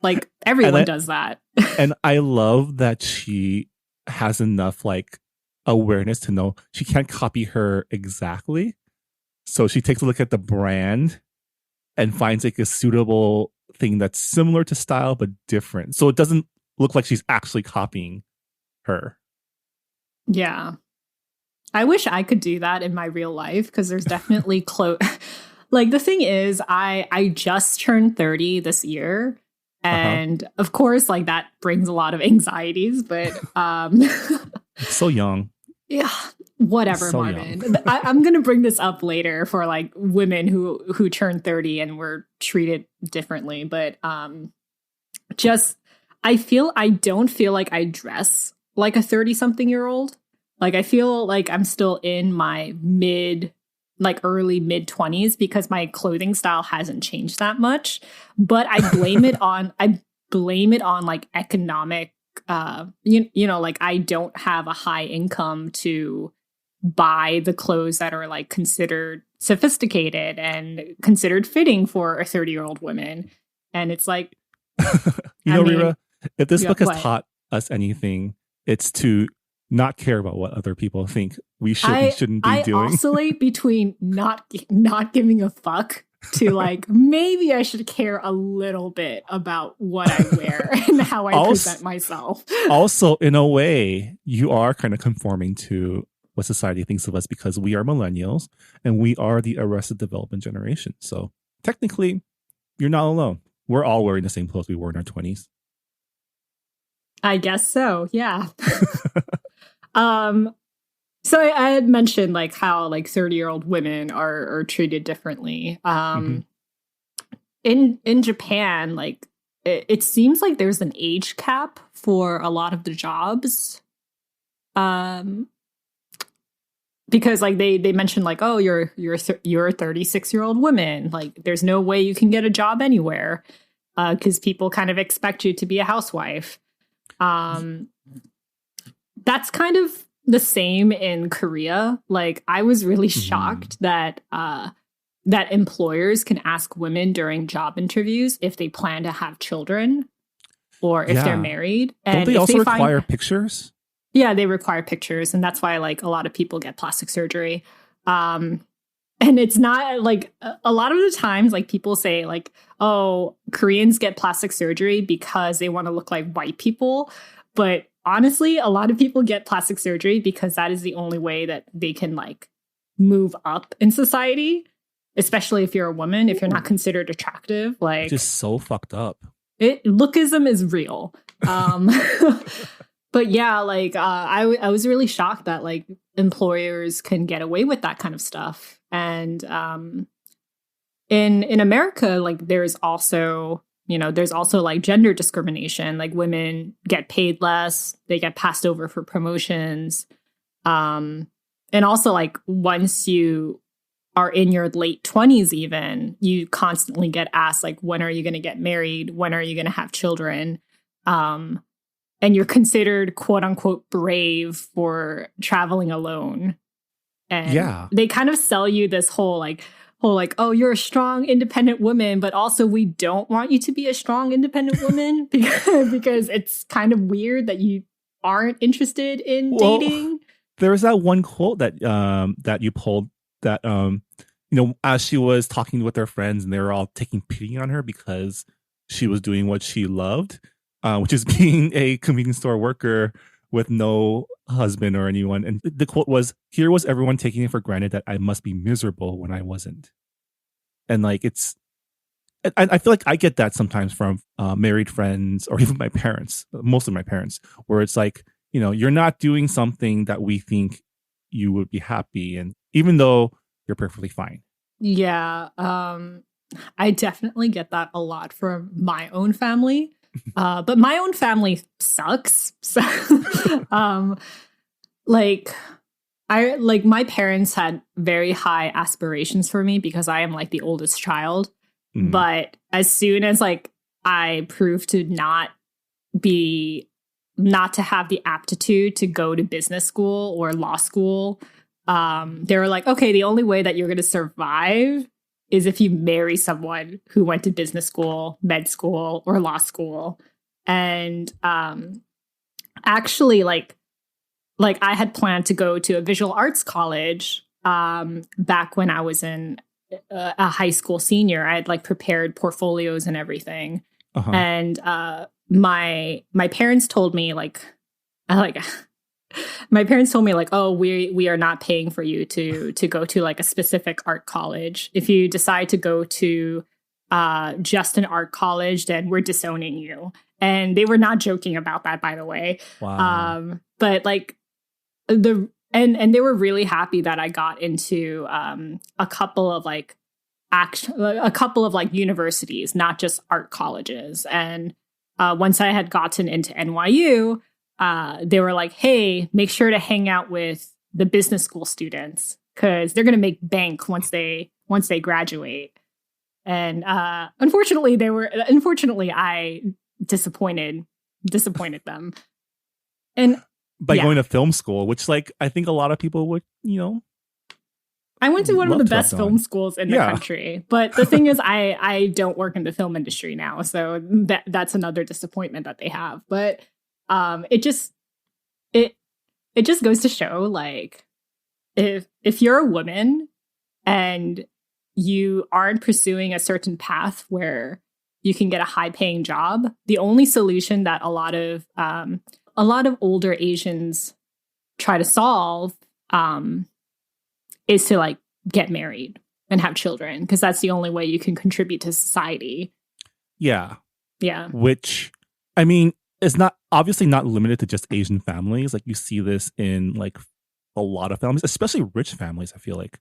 like everyone does that.
And I love that she has enough like awareness to know she can't copy her exactly. So she takes a look at the brand and finds like a suitable thing that's similar to style but different. So it doesn't look like she's actually copying her.
Yeah. I wish I could do that in my real life, because there's definitely like the thing is, I just turned 30 this year. And of course, like that brings a lot of anxieties, but
so young.
Yeah. whatever,
So
Marvin. I'm going to bring this up later for like women who turn 30 and were treated differently. But just I don't feel like I dress like a 30-something-year-old. Like I feel like I'm still in my early mid 20s because my clothing style hasn't changed that much. But I blame it on like economic like I don't have a high income to buy the clothes that are like considered sophisticated and considered fitting for a 30-year-old woman. And it's like,
Rira, if this book has
what?
taught us anything, it's to not care about what other people think we shouldn't be doing.
I oscillate between not giving a fuck to like maybe I should care a little bit about what I wear and how I present myself.
Also, in a way, you are kind of conforming to what society thinks of us because we are millennials and we are the arrested development generation. So technically, you're not alone. We're all wearing the same clothes we wore in our 20s.
I guess so, yeah. So I had mentioned like how like 30-year-old women are treated differently. In Japan, like it seems like there's an age cap for a lot of the jobs. Because like they mentioned like, oh, you're a 36-year-old woman. Like there's no way you can get a job anywhere because people kind of expect you to be a housewife. That's kind of the same in Korea. Like I was really shocked that that employers can ask women during job interviews if they plan to have children or if they're married. And
don't they also require pictures?
Yeah, they require pictures. And that's why like a lot of people get plastic surgery. And it's not like a lot of the times like people say like, oh, Koreans get plastic surgery because they want to look like white people. But honestly, a lot of people get plastic surgery because that is the only way that they can like move up in society, especially if you're a woman, if you're not considered attractive. Like,
just so fucked up.
Lookism is real. But yeah, like I was really shocked that like employers can get away with that kind of stuff. And in America, like there's also like gender discrimination. Like women get paid less, they get passed over for promotions. And also like once you are in your late 20s, even you constantly get asked like, when are you going to get married? When are you going to have children? And you're considered quote unquote brave for traveling alone. And they kind of sell you this whole like, oh, you're a strong, independent woman, but also we don't want you to be a strong, independent woman because it's kind of weird that you aren't interested in dating.
There was that one quote that that you pulled that as she was talking with her friends and they were all taking pity on her because she was doing what she loved, which is being a convenience store worker with no husband or anyone. And the quote was, "Here was everyone taking it for granted that I must be miserable when I wasn't." And like I feel like I get that sometimes from married friends or even my parents, most of my parents, where it's like, you're not doing something that we think you would be happy, and even though you're perfectly fine. Yeah,
I definitely get that a lot from my own family. But my own family sucks. So, my parents had very high aspirations for me because I am like the oldest child. Mm. But as soon as like I proved to not to have the aptitude to go to business school or law school, they were like, okay, the only way that you're going to survive is if you marry someone who went to business school, med school, or law school. And actually, like I had planned to go to a visual arts college back when I was in a high school senior. I had like prepared portfolios and everything. Uh-huh. And my parents told me my parents told me like, oh, we are not paying for you to go to like a specific art college. If you decide to go to just an art college, then we're disowning you. And they were not joking about that, by the way.
Wow.
But like the and they were really happy that I got into a couple of like universities, not just art colleges. And once I had gotten into NYU, they were like, hey, make sure to hang out with the business school students because they're going to make bank once they graduate. And unfortunately, I disappointed them. And
by going to film school, which like I think a lot of people would,
I went to one of the best film schools in the
Yeah.
country. But the thing is, I don't work in the film industry now. So that's another disappointment that they have. But it just goes to show, like, if you're a woman and you aren't pursuing a certain path where you can get a high paying job, the only solution that a lot of older Asians try to solve is to like get married and have children, because that's the only way you can contribute to society.
Yeah.
Yeah.
Which, I mean, is not obviously not limited to just Asian families. Like you see this in like a lot of families, especially rich families, I feel like.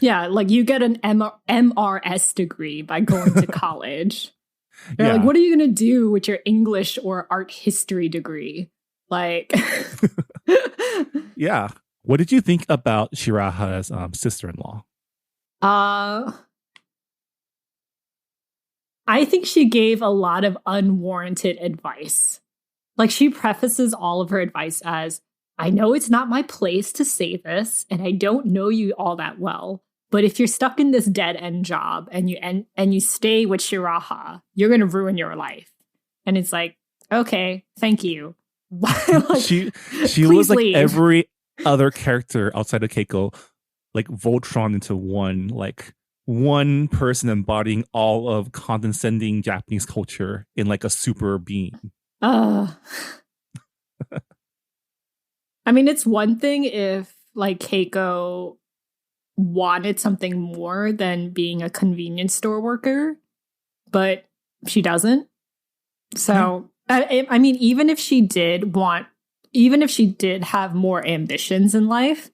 Yeah, like you get an MRS degree by going to college. They're like, what are you going to do with your English or art history degree? Like,
yeah. What did you think about Shiraha's sister-in-law?
I think she gave a lot of unwarranted advice. Like, she prefaces all of her advice as, I know it's not my place to say this, and I don't know you all that well, but if you're stuck in this dead-end job and you stay with Shiraha, you're going to ruin your life. And it's like, okay, thank you. Like,
she was like leave. Every other character outside of Keiko, like Voltron into one person embodying all of condescending Japanese culture in like a super being.
I mean, it's one thing if like Keiko wanted something more than being a convenience store worker, but she doesn't. So, I mean, even if she did have more ambitions in life,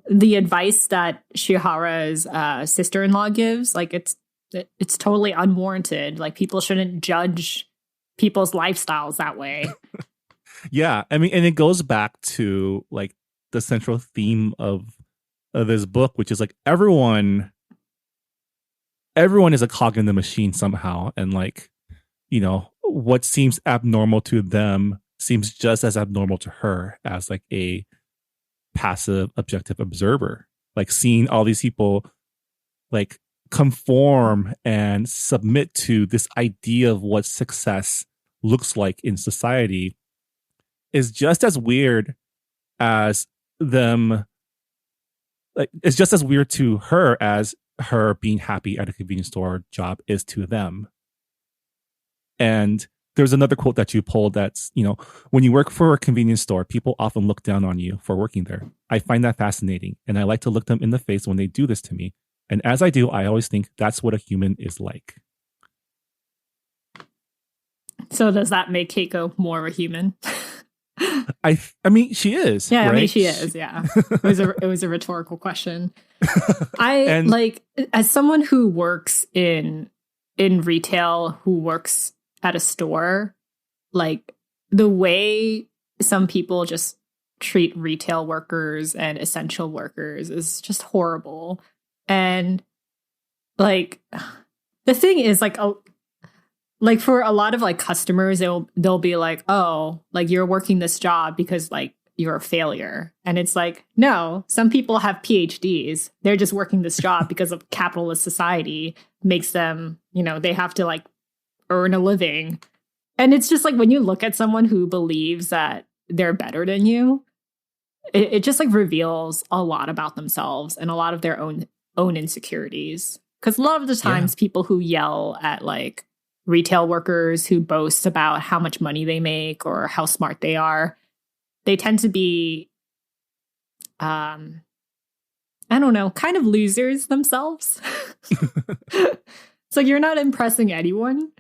the advice that Shihara's sister-in-law gives, like it's totally unwarranted. Like, people shouldn't judge people's lifestyles that way.
Yeah, I mean, and it goes back to like the central theme of this book, which is like everyone is a cog in the machine somehow, and like, what seems abnormal to them seems just as abnormal to her as like a passive objective observer, like seeing all these people like conform and submit to this idea of what success looks like in society is just as weird as them. Like, it's just as weird to her as her being happy at a convenience store job is to them. And there's another quote that you pulled that's, when you work for a convenience store, people often look down on you for working there. I find that fascinating, and I like to look them in the face when they do this to me. And as I do, I always think that's what a human is like.
So does that make Keiko more of a human?
I mean, she is.
Yeah,
right?
I mean, she is. Yeah, it was a rhetorical question. Like, as someone who works in retail, who works at a store, like the way some people just treat retail workers and essential workers is just horrible. And like, the thing is, like for a lot of like customers, they'll be like, oh, like you're working this job because like you're a failure. And it's like, no, some people have PhDs. They're just working this job because of capitalist society makes them, they have to like earn a living. And it's just like when you look at someone who believes that they're better than you, it just like reveals a lot about themselves and a lot of their own insecurities. Because a lot of the times people who yell at like retail workers who boast about how much money they make or how smart they are, they tend to be, I don't know, kind of losers themselves. So you're not impressing anyone.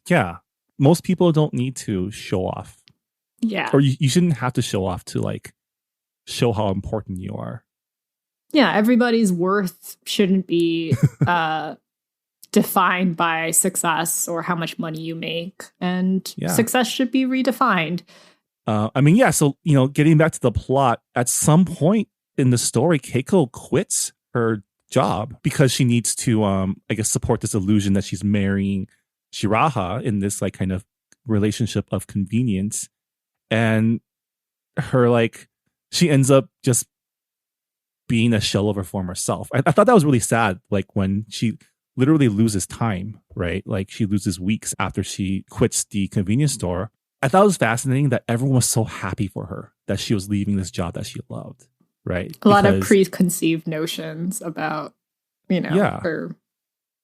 Yeah. Most people don't need to show off.
Yeah.
Or you shouldn't have to show off to like show how important you are.
Yeah, everybody's worth shouldn't be defined by success or how much money you make. And success should be redefined.
So, getting back to the plot, at some point in the story, Keiko quits her job because she needs to, support this illusion that she's marrying Shiraha in this like kind of relationship of convenience. And she ends up just being a shell of her former self. I thought that was really sad. Like when she literally loses time, right? Like she loses weeks after she quits the convenience store. I thought it was fascinating that everyone was so happy for her that she was leaving this job that she loved, right?
A lot of preconceived notions about, her.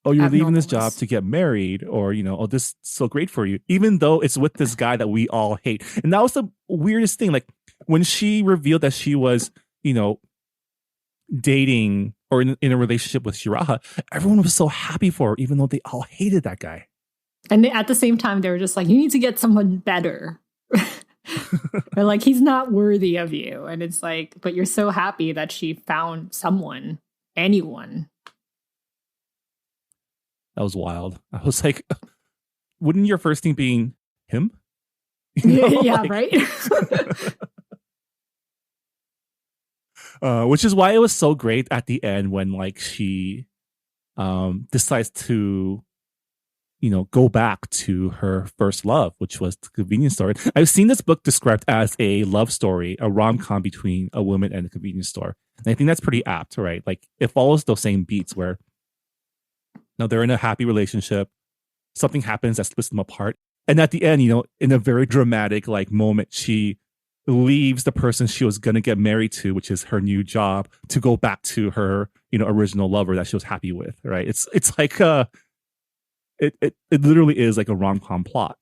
Oh, you're leaving this job to get married, or, this is so great for you, even though it's with this guy that we all hate. And that was the weirdest thing. Like when she revealed that she was, dating or in a relationship with Shiraha, everyone was so happy for her, even though they all hated that guy.
And at the same time, they were just like, you need to get someone better. They're like, he's not worthy of you. And it's like, but you're so happy that she found someone, anyone.
That was wild. I was like, wouldn't your first thing being him?
Yeah, right?
Which is why it was so great at the end when she decides to go back to her first love, which was the convenience store. I've seen this book described as a love story, a rom-com between a woman and a convenience store. And I think that's pretty apt, right? Like it follows those same beats where they're in a happy relationship, something happens that splits them apart. And at the end, in a very dramatic moment, she leaves the person she was going to get married to, which is her new job, to go back to her, original lover that she was happy with, right? It's like it literally is like a rom-com plot.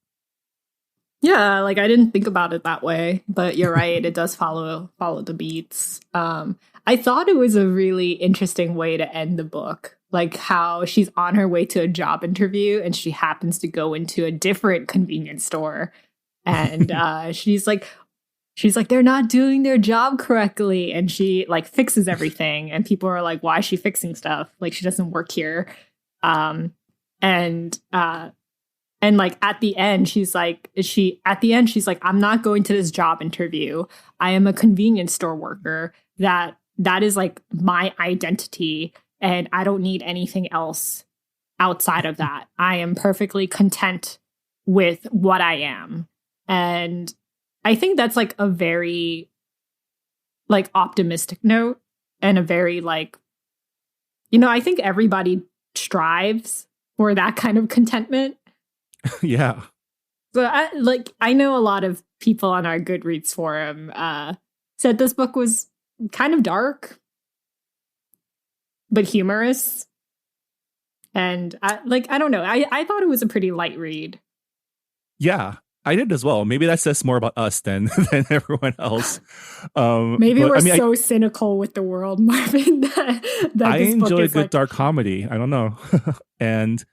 Yeah, like I didn't think about it that way, but you're right. It does follow the beats. I thought it was a really interesting way to end the book, like how she's on her way to a job interview and she happens to go into a different convenience store, and she's like, they're not doing their job correctly, and she like fixes everything, and people are like, why is she fixing stuff? Like she doesn't work here. And like at the end, she's like, I'm not going to this job interview. I am a convenience store worker. That is like my identity, and I don't need anything else outside of that. I am perfectly content with what I am. And I think that's like a very like optimistic note, and a very like, I think everybody strives for that kind of contentment.
Yeah.
So I know a lot of people on our Goodreads forum said this book was kind of dark, but humorous. And I don't know. I thought it was a pretty light read.
Yeah, I did as well. Maybe that says more about us than everyone else.
Maybe we're so cynical with the world, Marvin, that
I
this book
enjoy
is
a good
like
dark comedy. I don't know. And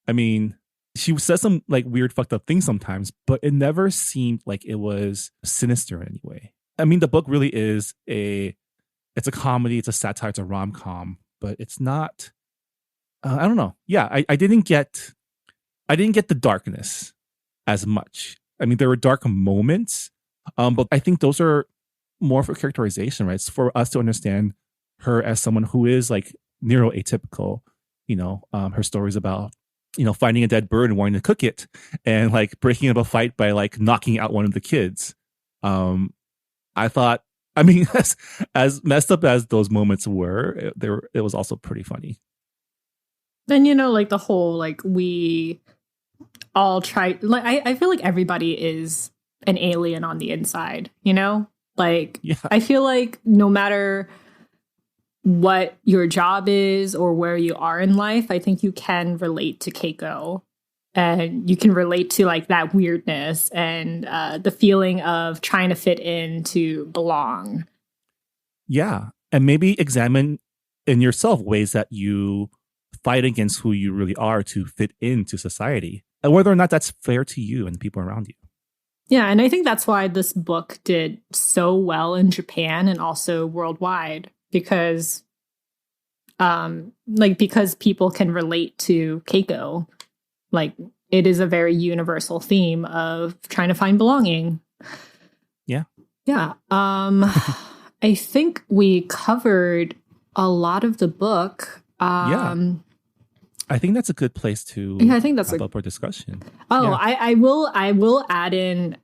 I mean, she says some like weird fucked up things sometimes, but it never seemed like it was sinister in any way. I mean, the book really is it's a comedy, it's a satire, it's a rom-com, but it's not, I don't know. Yeah, I didn't get the darkness as much. I mean, there were dark moments, but I think those are more for characterization, right? It's for us to understand her as someone who is like neuroatypical. Her stories about, finding a dead bird and wanting to cook it, and like breaking up a fight by like knocking out one of the kids. I thought, I mean, as messed up as those moments were, it was also pretty funny.
Then, like the whole, like we all try, like I feel like everybody is an alien on the inside, like, yeah. I feel like no matter what your job is or where you are in life, I think you can relate to Keiko, and you can relate to like that weirdness and the feeling of trying to fit in, to belong. Yeah.
And maybe examine in yourself ways that you fight against who you really are to fit into society, and whether or not that's fair to you and the people around you.
Yeah, and I think that's why this book did so well in Japan and also worldwide, because because people can relate to Keiko. Like, it is a very universal theme of trying to find belonging.
Yeah.
Yeah. I think we covered a lot of the book.
Yeah. I think that's a good place to
I think that's
wrap up our discussion.
Oh,
Yeah.
I will add in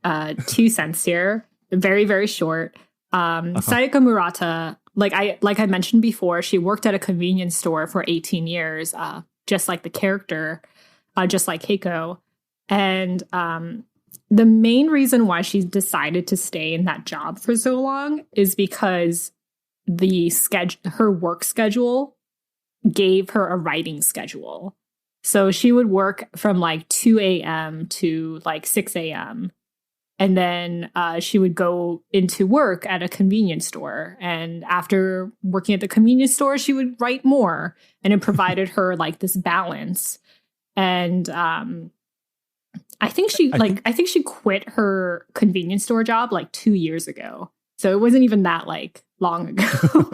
2 cents here. Very, very short. Sayaka Murata, like I mentioned before, she worked at a convenience store for 18 years, just like the character, just like Keiko. And the main reason why she decided to stay in that job for so long is because her work schedule gave her a writing schedule. So she would work from like 2 a.m. to like 6 a.m. And then she would go into work at a convenience store. And after working at the convenience store, she would write more. And it provided her like this balance. And I think she quit her convenience store job like 2 years ago. So it wasn't even that like long ago.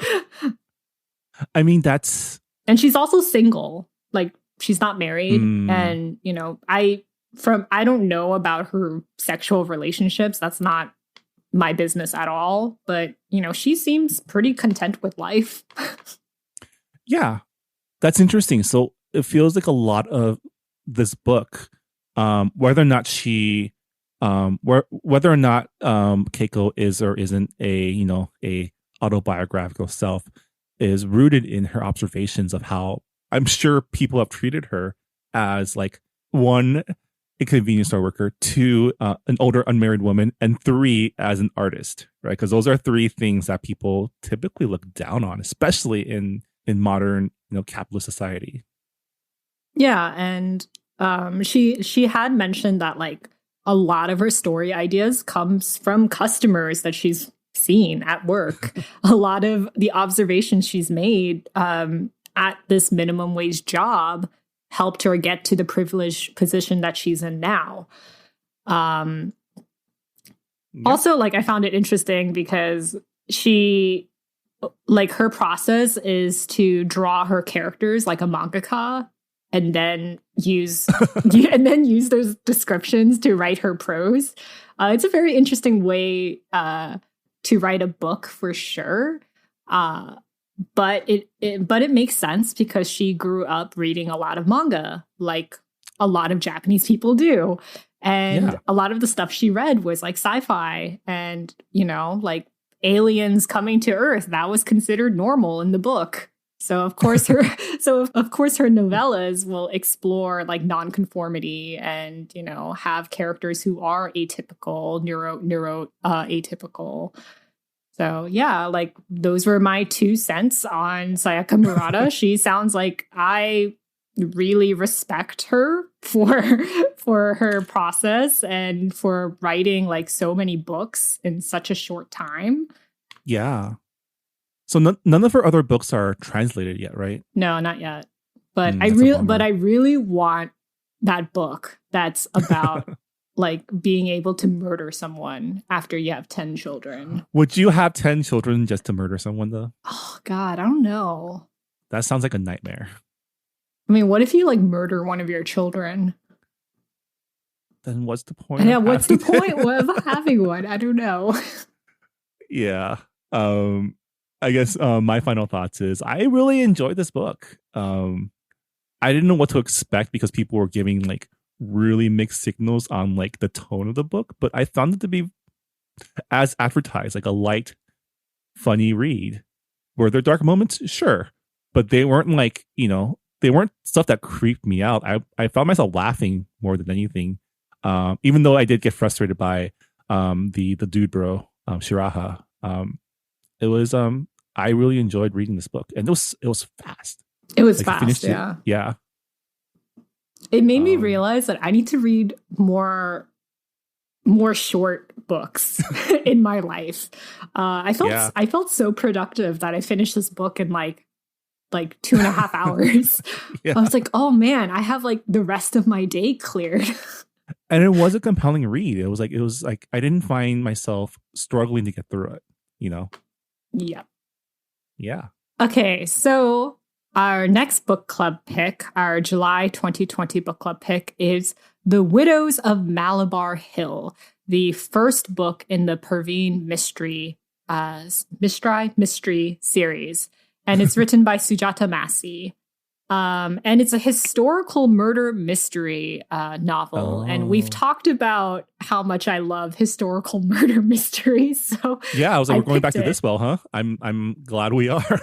I mean, that's...
And she's also single. Like, she's not married. And, you know, I don't know about her sexual relationships. That's not my business at all. But, you know, she seems pretty content with life.
Yeah, that's interesting. So it feels like a lot of this book, whether or not Keiko is or isn't a autobiographical self, is rooted in her observations of how I'm sure people have treated her as, like, 1, a convenience store worker, 2, an older unmarried woman, and 3, as an artist, right? Because those are 3 things that people typically look down on, especially in modern, capitalist society.
Yeah, and she had mentioned that like a lot of her story ideas comes from customers that she's seen at work. A lot of the observations she's made at this minimum wage job helped her get to the privileged position that she's in now. Also, like, I found it interesting because she, like, her process is to draw her characters like a mangaka and then use those descriptions to write her prose. It's a very interesting way to write a book for sure. But it makes sense because she grew up reading a lot of manga, like a lot of Japanese people do. And a lot of the stuff she read was like sci-fi and, like aliens coming to Earth. That was considered normal in the book. So of course her novellas will explore like nonconformity and, have characters who are atypical, neuro atypical. So yeah, like those were my 2 cents on Sayaka Murata. She sounds like I really respect her for her process and for writing like so many books in such a short time.
Yeah. So none of her other books are translated yet, right?
No, not yet. But I really want that book that's about like being able to murder someone after you have 10 children.
Would you have 10 children just to murder someone though?
Oh God, I don't know.
That sounds like a nightmare.
I mean, what if you like murder one of your children?
Then what's the point?
Yeah, what's the point of having one? I don't know.
Yeah. I guess my final thoughts is I really enjoyed this book. I didn't know what to expect because people were giving like really mixed signals on like the tone of the book, but I found it to be, as advertised, like a light, funny read. Were there dark moments? Sure. But they weren't like, they weren't stuff that creeped me out. I found myself laughing more than anything. Even though I did get frustrated by the dude bro, Shiraha. It was I really enjoyed reading this book, and it was fast.
It was like, fast, yeah.
Yeah.
It made me realize that I need to read more short books in my life. I felt so productive that I finished this book in like 2.5 hours. Yeah. I was like, oh man, I have like the rest of my day cleared.
And it was a compelling read. It was like I didn't find myself struggling to get through it, you know?
Yeah.
Yeah.
Okay, so our next book club pick, our July 2020 book club pick, is The Widows of Malabar Hill, the first book in the Perveen Mystery series. And it's written by Sujata Massey. And it's a historical murder mystery novel. And we've talked about how much I love historical murder mysteries. So
yeah, I was like, we're going back to this well, huh? I'm glad we are.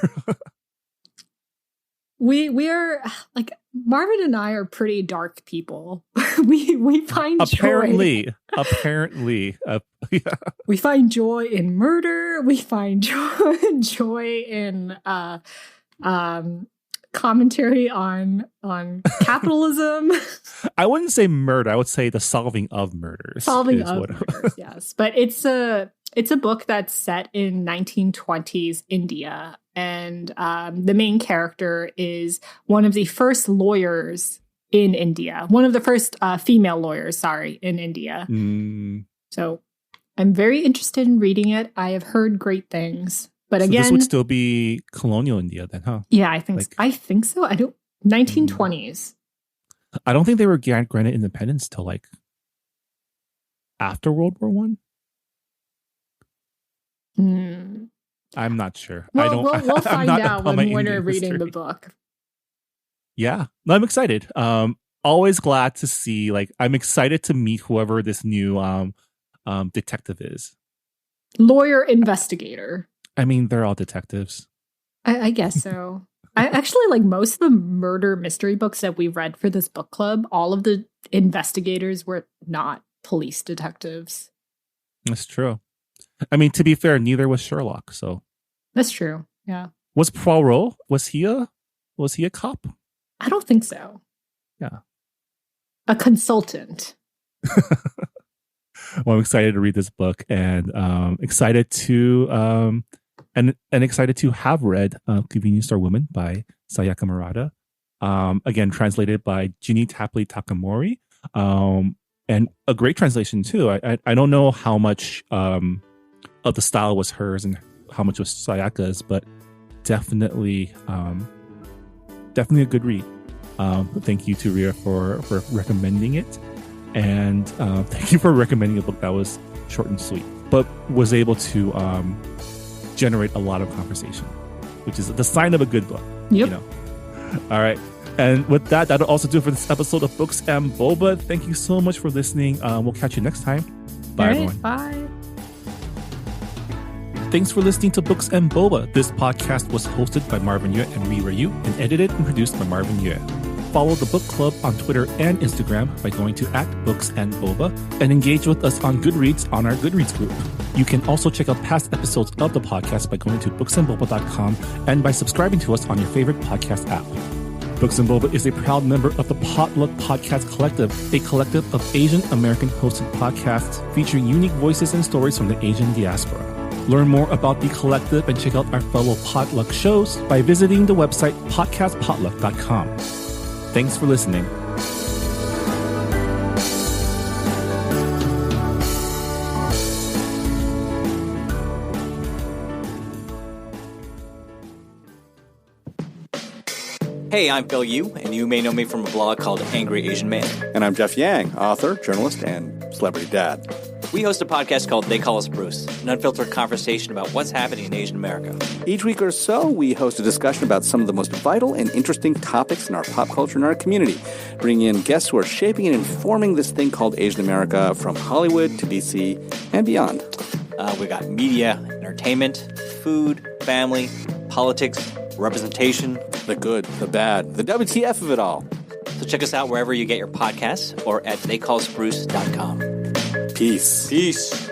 We are like Marvin and I are pretty dark people. we find
apparently
joy.
Yeah.
We find joy in murder. We find joy in commentary on capitalism.
I wouldn't say murder. I would say the solving of murders.
Murders, yes. But it's a book that's set in 1920s India. And the main character is one of the first lawyers in India. One of the first female lawyers, in India. So I'm very interested in reading it. I have heard great things. But again,
this would still be colonial India then, huh?
Yeah, I think so. 1920s.
I don't think they were granted independence till like after World War One. I'm not sure.
We'll find out when we're reading the book.
Yeah, I'm excited. Always glad to see. Like, I'm excited to meet whoever this new detective is.
Lawyer investigator.
I mean, they're all detectives.
I guess so. I actually like most of the murder mystery books that we read for this book club. All of the investigators were not police detectives.
That's true. I mean, to be fair, neither was Sherlock. So
that's true. Yeah.
Was Poirot? Was he a cop?
I don't think so.
Yeah.
A consultant.
Well, I'm excited to read this book and excited to excited to have read Convenience Store Woman by Sayaka Murata. Again, translated by Ginny Tapley Takamori. And a great translation too. I don't know how much of the style was hers and how much was Sayaka's, but definitely a good read. Thank you to Ria for recommending it. And thank you for recommending a book that was short and sweet, but was able to generate a lot of conversation, which is the sign of a good book.
Yep.
You know? All right. And with that, that'll also do it for this episode of Books and Boba. Thank you so much for listening. We'll catch you next time. Bye, everyone.
Bye.
Thanks for listening to Books and Boba. This podcast was hosted by Marvin Yue and Rira Yu and edited and produced by Marvin Yue. Follow the book club on Twitter and Instagram by going to @BooksandBoba and engage with us on Goodreads on our Goodreads group. You can also check out past episodes of the podcast by going to booksandboba.com and by subscribing to us on your favorite podcast app. Books and Boba is a proud member of the Potluck Podcast Collective, a collective of Asian American hosted podcasts featuring unique voices and stories from the Asian diaspora. Learn more about the collective and check out our fellow Potluck shows by visiting the website podcastpotluck.com. Thanks for listening.
Hey, I'm Phil Yu, and you may know me from a blog called Angry Asian Man.
And I'm Jeff Yang, author, journalist, and celebrity dad.
We host a podcast called They Call Us Bruce, an unfiltered conversation about what's happening in Asian America.
Each week or so, we host a discussion about some of the most vital and interesting topics in our pop culture and our community, bringing in guests who are shaping and informing this thing called Asian America from Hollywood to DC and beyond.
We got media, entertainment, food, family, politics, representation.
The good, the bad, the WTF of it all.
So check us out wherever you get your podcasts or at theycallsbruce.com.
Peace.
Peace.